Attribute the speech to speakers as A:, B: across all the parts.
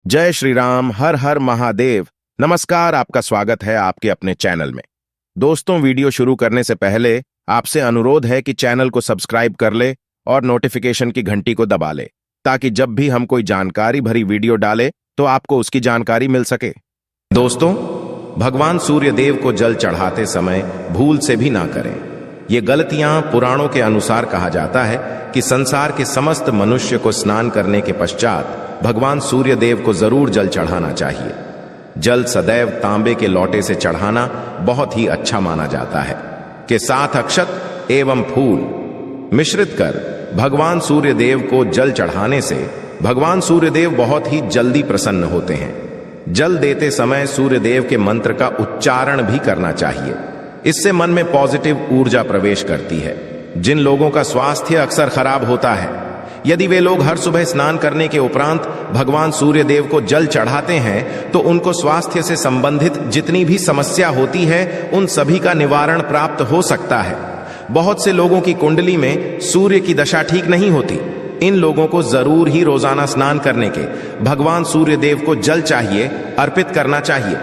A: जय श्री राम, हर हर महादेव। नमस्कार, आपका स्वागत है आपके अपने चैनल में। दोस्तों, वीडियो शुरू करने से पहले आपसे अनुरोध है कि चैनल को सब्सक्राइब कर ले और नोटिफिकेशन की घंटी को दबा ले, ताकि जब भी हम कोई जानकारी भरी वीडियो डाले तो आपको उसकी जानकारी मिल सके। दोस्तों, भगवान सूर्य देव को जल चढ़ाते समय भूल से भी ना करें। ये गलतियां पुराणों के अनुसार कहा जाता है कि संसार के समस्त मनुष्य को स्नान करने के पश्चात भगवान सूर्य देव को जरूर जल चढ़ाना चाहिए। जल सदैव तांबे के लोटे से चढ़ाना बहुत ही अच्छा माना जाता है कि 7 अक्षत एवं फूल मिश्रित कर भगवान सूर्य देव को जल चढ़ाने से भगवान सूर्य देव बहुत ही जल्दी प्रसन्न होते हैं। जल देते समय सूर्य देव के मंत्र का उच्चारण भी करना चाहिए। इससे मन में पॉजिटिव ऊर्जा प्रवेश करती है। जिन लोगों का स्वास्थ्य अक्सर खराब होता है, यदि वे लोग हर सुबह स्नान करने के उपरांत भगवान सूर्य देव को जल चढ़ाते हैं तो उनको स्वास्थ्य से संबंधित जितनी भी समस्या होती है उन सभी का निवारण प्राप्त हो सकता है। बहुत से लोगों की कुंडली में सूर्य की दशा ठीक नहीं होती। इन लोगों को जरूर ही रोजाना स्नान करने के भगवान सूर्य देव को जल चाहिए, अर्पित करना चाहिए।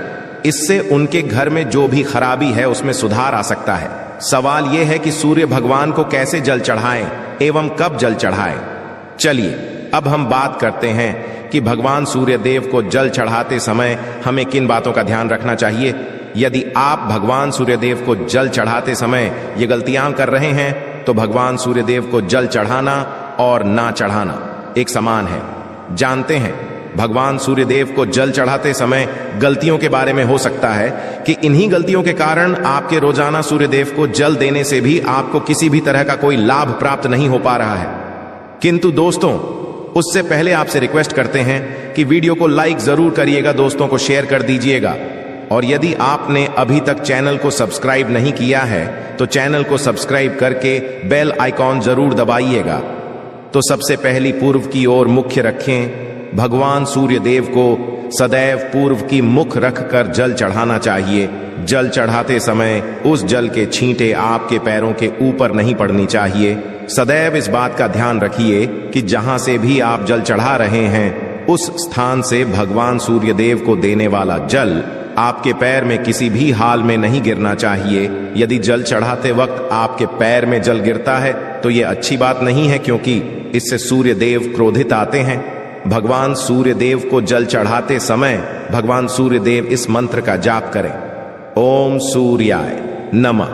A: इससे उनके घर में जो भी खराबी है उसमें सुधार आ सकता है। सवाल यह है कि सूर्य भगवान को कैसे जल चढ़ाएं एवं कब जल चढ़ाएं। चलिए अब हम बात करते हैं कि भगवान सूर्य देव को जल चढ़ाते समय हमें किन बातों का ध्यान रखना चाहिए। यदि आप भगवान सूर्य देव को जल चढ़ाते समय ये गलतियां कर रहे हैं तो भगवान सूर्य देव को जल चढ़ाना और ना चढ़ाना एक समान है। जानते हैं, भगवान सूर्य देव को जल चढ़ाते समय गलतियों के बारे में हो सकता है कि इन्हीं गलतियों के कारण आपके रोजाना सूर्य देव को जल देने से भी आपको किसी भी तरह का कोई लाभ प्राप्त नहीं हो पा रहा है। किंतु दोस्तों, उससे पहले आपसे रिक्वेस्ट करते हैं कि वीडियो को लाइक जरूर करिएगा, दोस्तों को शेयर कर दीजिएगा। और यदि आपने अभी तक चैनल को सब्सक्राइब नहीं किया है तो चैनल को सब्सक्राइब करके बेल आइकॉन जरूर दबाइएगा। तो सबसे पहली पूर्व की ओर मुख्य रखें। भगवान सूर्य देव को सदैव पूर्व की मुख रखकर जल चढ़ाना चाहिए। जल चढ़ाते समय उस जल के छींटे आपके पैरों के ऊपर नहीं पड़नी चाहिए। सदैव इस बात का ध्यान रखिए कि जहां से भी आप जल चढ़ा रहे हैं उस स्थान से भगवान सूर्य देव को देने वाला जल आपके पैर में किसी भी हाल में नहीं गिरना चाहिए। यदि जल चढ़ाते वक्त आपके पैर में जल गिरता है तो यह अच्छी बात नहीं है, क्योंकि इससे सूर्य देव क्रोधित आते हैं। भगवान सूर्य देव को जल चढ़ाते समय भगवान सूर्य देव इस मंत्र का जाप करें, ओम सूर्याय नमः।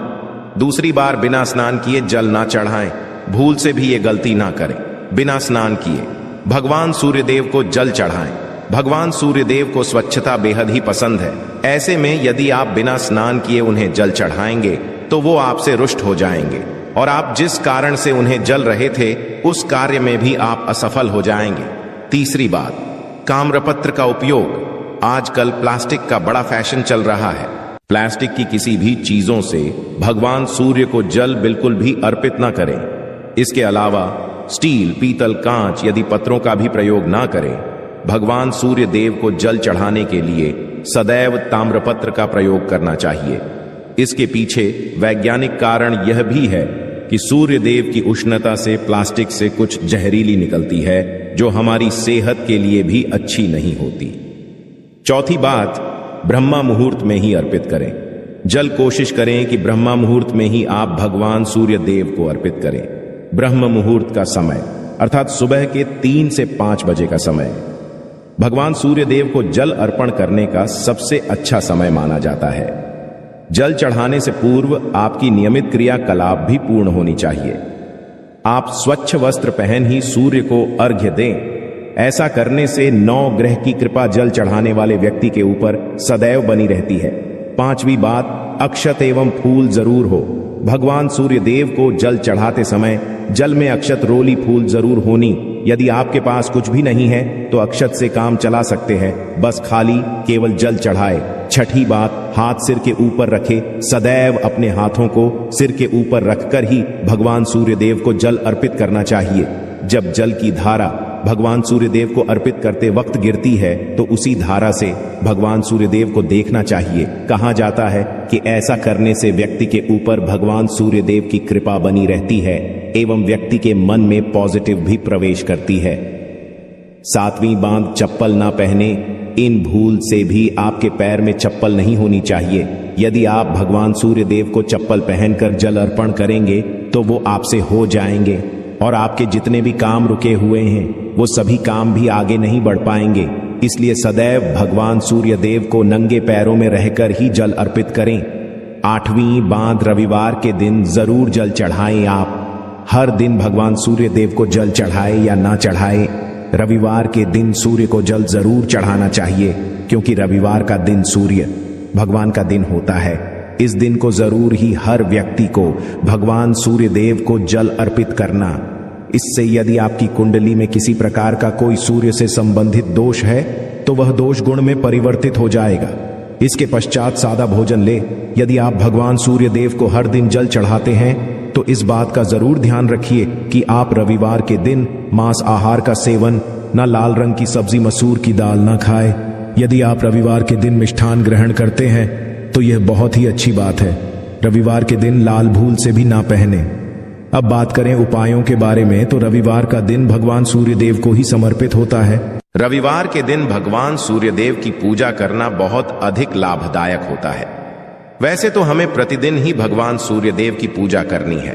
A: दूसरी बार बिना स्नान किए जल ना चढ़ाएं। भूल से भी ये गलती ना करें। बिना स्नान किए भगवान सूर्य देव को जल चढ़ाएं। भगवान सूर्य देव को स्वच्छता बेहद ही पसंद है। ऐसे में यदि आप बिना स्नान किए उन्हें जल चढ़ाएंगे तो वो आपसे रुष्ट हो जाएंगे और आप जिस कारण से उन्हें जल रहे थे उस कार्य में भी आप असफल हो जाएंगे। तीसरी बात, ताम्रपत्र का उपयोग। आजकल प्लास्टिक का बड़ा फैशन चल रहा है। प्लास्टिक की किसी भी चीजों से भगवान सूर्य को जल बिल्कुल भी अर्पित ना करें। इसके अलावा स्टील, पीतल, कांच यदि पत्रों का भी प्रयोग ना करें। भगवान सूर्य देव को जल चढ़ाने के लिए सदैव ताम्रपत्र का प्रयोग करना चाहिए। इसके पीछे वैज्ञानिक कारण यह भी है कि सूर्य देव की उष्णता से प्लास्टिक से कुछ जहरीली निकलती है जो हमारी सेहत के लिए भी अच्छी नहीं होती। चौथी बात, ब्रह्मा मुहूर्त में ही अर्पित करें। जल कोशिश करें कि ब्रह्मा मुहूर्त में ही आप भगवान सूर्य देव को अर्पित करें। ब्रह्म मुहूर्त का समय अर्थात सुबह के 3 से 5 बजे का समय भगवान सूर्य देव को जल अर्पण करने का सबसे अच्छा समय माना जाता है। जल चढ़ाने से पूर्व आपकी नियमित क्रियाकलाप भी पूर्ण होनी चाहिए। आप स्वच्छ वस्त्र पहन ही सूर्य को अर्घ्य दें। ऐसा करने से 9 ग्रह की कृपा जल चढ़ाने वाले व्यक्ति के ऊपर सदैव बनी रहती है। 5वीं बात, अक्षत एवं फूल जरूर हो। भगवान सूर्य देव को जल चढ़ाते समय जल में अक्षत, रोली, फूल जरूर होनी। यदि आपके पास कुछ भी नहीं है तो अक्षत से काम चला सकते हैं, बस खाली केवल जल चढ़ाए। छठी बात, हाथ सिर के ऊपर रखे। सदैव अपने हाथों को सिर के ऊपर रखकर ही भगवान सूर्य देव को जल अर्पित करना चाहिए। जब जल की धारा भगवान सूर्य देव को अर्पित करते वक्त गिरती है तो उसी धारा से भगवान सूर्य देव को देखना चाहिए। कहा जाता है कि ऐसा करने से व्यक्ति के ऊपर भगवान सूर्य देव की कृपा बनी रहती है एवं व्यक्ति के मन में पॉजिटिव भी प्रवेश करती है।
B: सातवीं बात, चप्पल ना पहने। इन भूल से भी आपके पैर में चप्पल नहीं होनी चाहिए। यदि आप भगवान सूर्य देव को चप्पल पहनकर जल अर्पण करेंगे तो वो आपसे हो जाएंगे और आपके जितने भी काम रुके हुए हैं वो सभी काम भी आगे नहीं बढ़ पाएंगे। इसलिए सदैव भगवान सूर्य देव को नंगे पैरों में रहकर ही जल अर्पित करें। आठवीं बात, रविवार के दिन जरूर जल चढ़ाएं। आप हर दिन भगवान सूर्य देव को जल चढ़ाए या ना चढ़ाए, रविवार के दिन सूर्य को जल जरूर चढ़ाना चाहिए, क्योंकि रविवार का दिन सूर्य भगवान का दिन होता है। इस दिन को जरूर ही हर व्यक्ति को भगवान सूर्य देव को जल अर्पित करना। इससे यदि आपकी कुंडली में किसी प्रकार का कोई सूर्य से संबंधित दोष है तो वह दोष गुण में परिवर्तित हो जाएगा। इसके पश्चात सादा भोजन ले। यदि आप भगवान सूर्य देव को हर दिन जल चढ़ाते हैं तो इस बात का जरूर ध्यान रखिए कि आप रविवार के दिन मांस आहार का सेवन, न लाल रंग की सब्जी, मसूर की दाल न खाए। यदि आप रविवार के दिन मिष्ठान ग्रहण करते हैं तो यह बहुत ही अच्छी बात है। रविवार के दिन लाल भूल से भी ना पहने। अब बात करें उपायों के बारे में, तो रविवार का दिन भगवान सूर्य देव को ही समर्पित होता है।
A: रविवार के दिन भगवान सूर्य देव की पूजा करना बहुत अधिक लाभदायक होता है। वैसे तो हमें प्रतिदिन ही भगवान सूर्य देव की पूजा करनी है,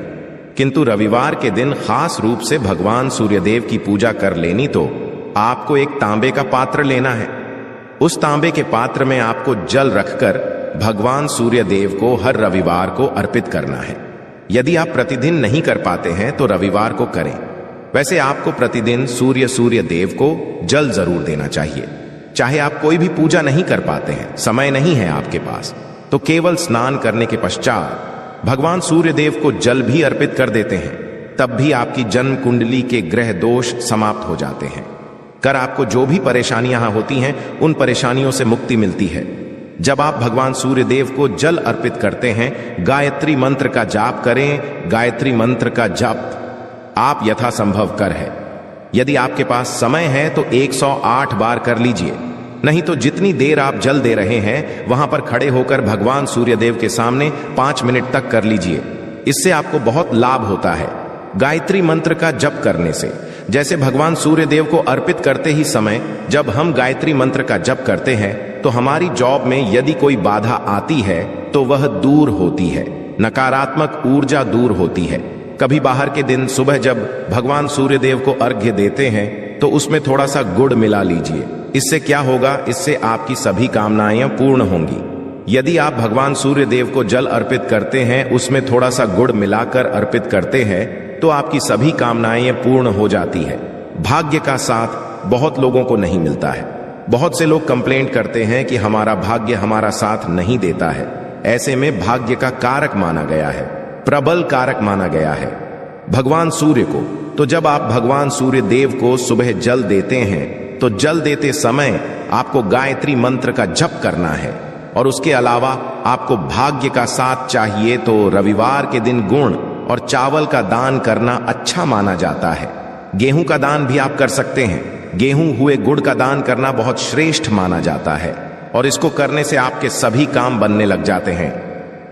A: किंतु रविवार के दिन खास रूप से भगवान सूर्य देव की पूजा कर लेनी तो आपको एक तांबे का पात्र लेना है। उस तांबे के पात्र में आपको जल रखकर भगवान सूर्य देव को हर रविवार को अर्पित करना है। यदि आप प्रतिदिन नहीं कर पाते हैं तो रविवार को करें। वैसे आपको प्रतिदिन सूर्य देव को जल जरूर देना चाहिए। चाहे आप कोई भी पूजा नहीं कर पाते हैं, समय नहीं है आपके पास, तो केवल स्नान करने के पश्चात भगवान सूर्य देव को जल भी अर्पित कर देते हैं, तब भी आपकी जन्म कुंडली के ग्रह दोष समाप्त हो जाते हैं। कर आपको जो भी परेशानियां होती हैं उन परेशानियों से मुक्ति मिलती है। जब आप भगवान सूर्य देव को जल अर्पित करते हैं, गायत्री मंत्र का जाप करें। गायत्री मंत्र का जप आप यथासंभव कर है। यदि आपके पास समय है तो 108 बार कर लीजिए, नहीं तो जितनी देर आप जल दे रहे हैं वहां पर खड़े होकर भगवान सूर्य देव के सामने 5 मिनट तक कर लीजिए। इससे आपको बहुत लाभ होता है। गायत्री मंत्र का जप करने से, जैसे भगवान सूर्य देव को अर्पित करते ही समय जब हम गायत्री मंत्र का जप करते हैं तो हमारी जॉब में यदि कोई बाधा आती है तो वह दूर होती है, नकारात्मक ऊर्जा दूर होती है। कभी बाहर के दिन सुबह जब भगवान सूर्य देव को अर्घ्य देते हैं तो उसमें थोड़ा सा गुड़ मिला लीजिए। इससे क्या होगा, इससे आपकी सभी कामनाएं पूर्ण होंगी। यदि आप भगवान सूर्य देव को जल अर्पित करते हैं, उसमें थोड़ा सा गुड़ मिलाकर अर्पित करते हैं, तो आपकी सभी कामनाएं पूर्ण हो जाती है। भाग्य का साथ बहुत लोगों को नहीं मिलता है। बहुत से लोग कंप्लेंट करते हैं कि हमारा भाग्य हमारा साथ नहीं देता है। ऐसे में भाग्य का कारक माना गया है, प्रबल कारक माना गया है भगवान सूर्य को। तो जब आप भगवान सूर्य देव को सुबह जल देते हैं तो जल देते समय आपको गायत्री मंत्र का जप करना है। और उसके अलावा आपको भाग्य का साथ चाहिए तो रविवार के दिन गुण और चावल का दान करना अच्छा माना जाता है। गेहूं का दान भी आप कर सकते हैं। गेहूं हुए गुड़ का दान करना बहुत श्रेष्ठ माना जाता है और इसको करने से आपके सभी काम बनने लग जाते हैं।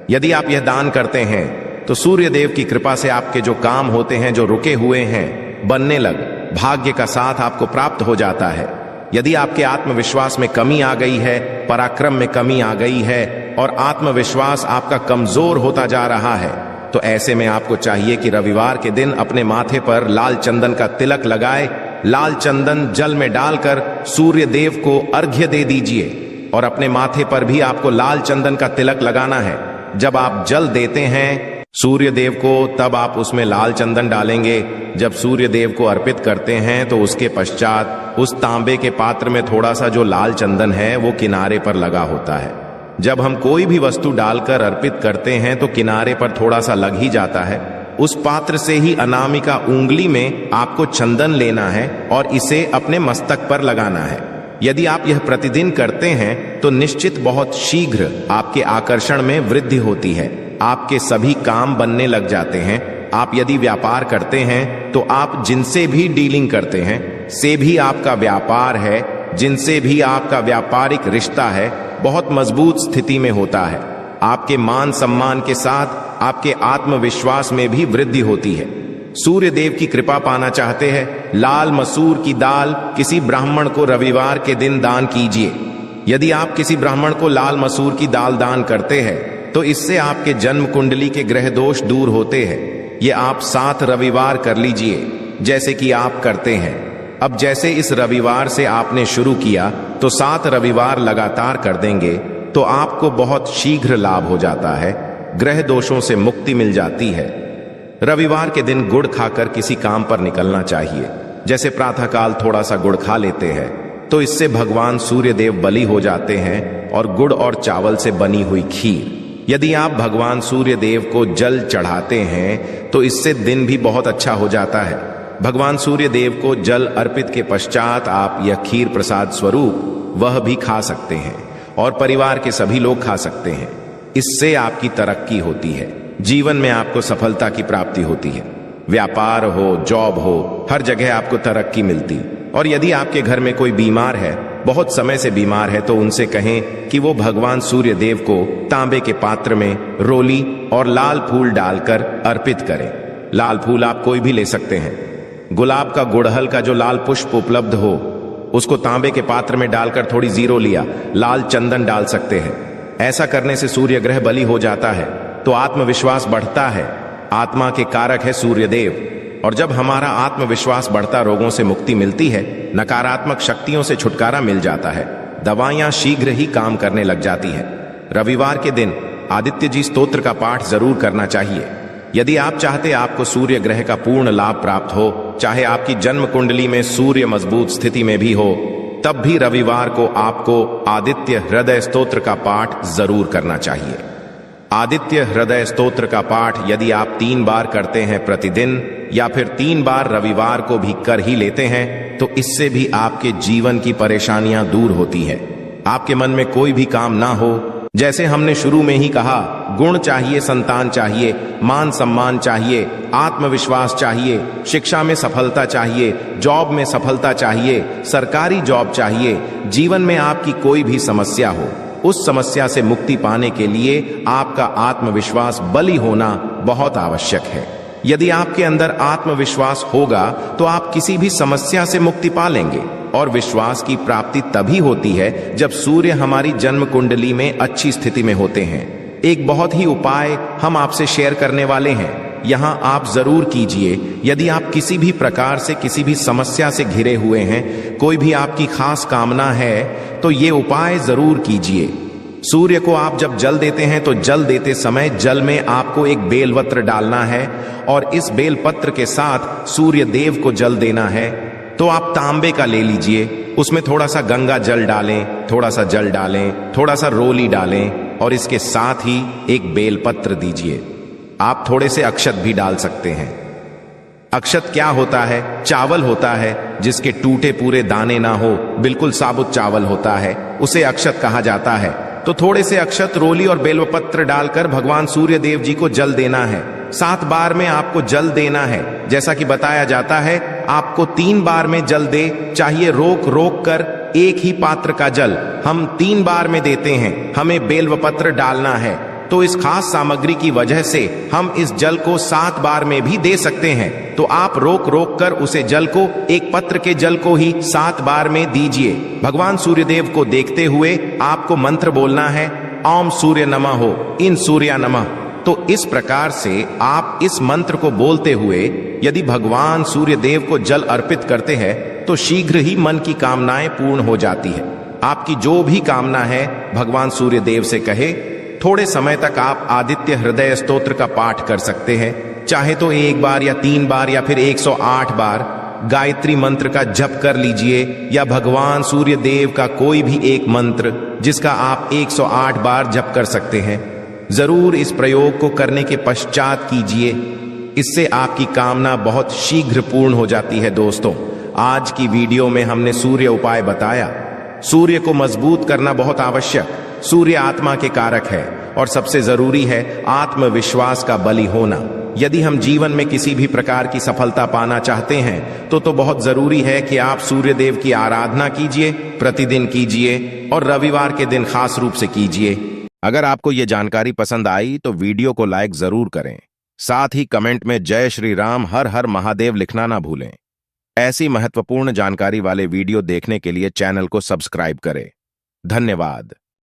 A: यदि आप यह दान करते हैं तो सूर्य देव की कृपा से आपके जो काम होते हैं, जो रुके हुए हैं, बनने लग भाग्य का साथ आपको प्राप्त हो जाता है। यदि आपके आत्मविश्वास में कमी आ गई है, पराक्रम में कमी आ गई है और आत्मविश्वास आपका कमजोर होता जा रहा है, तो ऐसे में आपको चाहिए कि रविवार के दिन अपने माथे पर लाल चंदन का तिलक लगाए। लाल चंदन जल में डालकर सूर्य देव को अर्घ्य दे दीजिए और अपने माथे पर भी आपको लाल चंदन का तिलक लगाना है। जब आप जल देते हैं सूर्य देव को, तब आप उसमें लाल चंदन डालेंगे। जब सूर्य देव को अर्पित करते हैं तो उसके पश्चात उस तांबे के पात्र में थोड़ा सा जो लाल चंदन है वो किनारे पर लगा होता है। जब हम कोई भी वस्तु डालकर अर्पित करते हैं तो किनारे पर थोड़ा सा लग ही जाता है। उस पात्र से ही अनामिका उंगली में आपको चंदन लेना है और इसे अपने मस्तक पर लगाना है। यदि आप यह प्रतिदिन करते हैं तो निश्चित बहुत शीघ्र आपके आकर्षण में वृद्धि होती है। आपके सभी काम बनने लग जाते हैं। आप यदि व्यापार करते हैं तो आप जिनसे भी डीलिंग करते हैं से भी आपका व्यापार है, जिनसे भी आपका व्यापारिक रिश्ता है, बहुत मजबूत स्थिति में होता है। आपके मान सम्मान के साथ आपके आत्मविश्वास में भी वृद्धि होती है।
B: सूर्य देव की कृपा पाना चाहते हैं, लाल मसूर की दाल किसी ब्राह्मण को रविवार के दिन दान कीजिए। यदि आप किसी ब्राह्मण को लाल मसूर की दाल दान करते हैं तो इससे आपके जन्म कुंडली के ग्रह दोष दूर होते हैं। ये आप 7 रविवार कर लीजिए जैसे कि आप करते हैं। अब जैसे इस रविवार से आपने शुरू किया तो 7 रविवार लगातार कर देंगे तो आपको बहुत शीघ्र लाभ हो जाता है, ग्रह दोषों से मुक्ति मिल जाती है। रविवार के दिन गुड़ खाकर किसी काम पर निकलना चाहिए। जैसे प्रातःकाल थोड़ा सा गुड़ खा लेते हैं तो इससे भगवान सूर्य देव बलि हो जाते हैं, और गुड़ और चावल से बनी हुई खीर यदि आप भगवान सूर्य देव को जल चढ़ाते हैं तो इससे दिन भी बहुत अच्छा हो जाता है। भगवान सूर्य देव को जल अर्पित के पश्चात आप यह खीर प्रसाद स्वरूप वह भी खा सकते हैं और परिवार के सभी लोग खा सकते हैं। इससे आपकी तरक्की होती है, जीवन में आपको सफलता की प्राप्ति होती है। व्यापार हो, जॉब हो, हर जगह आपको तरक्की मिलती। और यदि आपके घर में कोई बीमार है, बहुत समय से बीमार है, तो उनसे कहें कि वो भगवान सूर्य देव को तांबे के पात्र में रोली और लाल फूल डालकर अर्पित करें। लाल फूल आप कोई भी ले सकते हैं। गुलाब का, गुड़हल का जो लाल पुष्प उपलब्ध हो उसको तांबे के पात्र में डालकर थोड़ी जीरो लिया, लाल चंदन डाल सकते हैं। ऐसा करने से सूर्य ग्रह बलि हो जाता है तो आत्मविश्वास बढ़ता है। आत्मा के कारक है सूर्य देव, और जब हमारा आत्मविश्वास बढ़ता, रोगों से मुक्ति मिलती है, नकारात्मक शक्तियों से छुटकारा मिल जाता है, दवाइयां शीघ्र ही काम करने लग जाती है। रविवार के दिन आदित्य जी स्तोत्र का पाठ जरूर करना चाहिए। यदि आप चाहते आपको सूर्य ग्रह का पूर्ण लाभ प्राप्त हो, चाहे आपकी जन्म कुंडली में सूर्य मजबूत स्थिति में भी हो, तब भी रविवार को आपको आदित्य हृदय स्तोत्र का पाठ जरूर करना चाहिए। आदित्य हृदय स्तोत्र का पाठ यदि आप 3 बार करते हैं प्रतिदिन, या फिर 3 बार रविवार को भी कर ही लेते हैं, तो इससे भी आपके जीवन की परेशानियां दूर होती है। आपके मन में कोई भी काम ना हो, जैसे हमने शुरू में ही कहा, गुण चाहिए, संतान चाहिए, मान सम्मान चाहिए, आत्मविश्वास चाहिए, शिक्षा में सफलता चाहिए, जॉब में सफलता चाहिए, सरकारी जॉब चाहिए। जीवन में आपकी कोई भी समस्या हो, उस समस्या से मुक्ति पाने के लिए आपका आत्मविश्वास बलि होना बहुत आवश्यक है। यदि आपके अंदर आत्मविश्वास होगा तो आप किसी भी समस्या से मुक्ति पा लेंगे। और विश्वास की प्राप्ति तभी होती है जब सूर्य हमारी जन्म कुंडली में अच्छी स्थिति में होते हैं। एक बहुत ही उपाय हम आपसे शेयर करने वाले हैं, यहां आप जरूर कीजिए। यदि आप किसी भी प्रकार से किसी भी समस्या से घिरे हुए हैं, कोई भी आपकी खास कामना है, तो ये उपाय जरूर कीजिए। सूर्य को आप जब जल देते हैं तो जल देते समय जल में आपको एक बेलपत्र डालना है, और इस बेलपत्र के साथ सूर्य देव को जल देना है। तो आप तांबे का ले लीजिए, उसमें थोड़ा सा गंगा जल डालें, थोड़ा सा जल डालें, थोड़ा सा रोली डालें, और इसके साथ ही एक बेलपत्र दीजिए। आप थोड़े से अक्षत भी डाल सकते हैं। अक्षत क्या होता है? चावल होता है जिसके टूटे पूरे दाने ना हो, बिल्कुल साबुत चावल होता है, उसे अक्षत कहा जाता है। तो थोड़े से अक्षत, रोली और बेलपत्र डालकर भगवान सूर्य देव जी को जल देना है। 7 बार में आपको जल देना है। जैसा कि बताया जाता है, आपको 3 बार में जल दे, चाहिए रोक रोक कर एक ही पात्र का जल हम 3 बार में देते हैं। हमें बेलपत्र डालना है, तो इस खास सामग्री की वजह से हम इस जल को 7 बार में भी दे सकते हैं। तो आप रोक रोक कर उसे जल को, एक पत्र के जल को ही 7 बार में दीजिए। भगवान सूर्यदेव को देखते हुए आपको मंत्र बोलना है, ओम सूर्य नमः हो, इन सूर्या नमः। तो इस प्रकार से आप इस मंत्र को बोलते हुए यदि भगवान सूर्य देव को जल अर्पित करते हैं तो शीघ्र ही मन की कामनाएं पूर्ण हो जाती है। आपकी जो भी कामना है भगवान सूर्य देव से कहे। थोड़े समय तक आप आदित्य हृदय स्तोत्र का पाठ कर सकते हैं, चाहे तो 1 बार या 3 बार या फिर 108 बार गायत्री मंत्र का जप कर लीजिए, या भगवान सूर्य देव का कोई भी एक मंत्र जिसका आप 108 बार जप कर सकते हैं। जरूर इस प्रयोग को करने के पश्चात कीजिए, इससे आपकी कामना बहुत शीघ्र पूर्ण हो जाती है। दोस्तों, आज की वीडियो में हमने सूर्य उपाय बताया। सूर्य को मजबूत करना बहुत आवश्यक। सूर्य आत्मा के कारक है और सबसे जरूरी है आत्मविश्वास का बलि होना। यदि हम जीवन में किसी भी प्रकार की सफलता पाना चाहते हैं तो बहुत जरूरी है कि आप सूर्य देव की आराधना कीजिए, प्रतिदिन कीजिए और रविवार के दिन खास रूप से कीजिए।
A: अगर आपको ये जानकारी पसंद आई तो वीडियो को लाइक जरूर करें साथ ही कमेंट में जय श्री राम हर हर महादेव लिखना ना भूलें। ऐसी महत्वपूर्ण जानकारी वाले वीडियो देखने के लिए चैनल को सब्सक्राइब करें। धन्यवाद।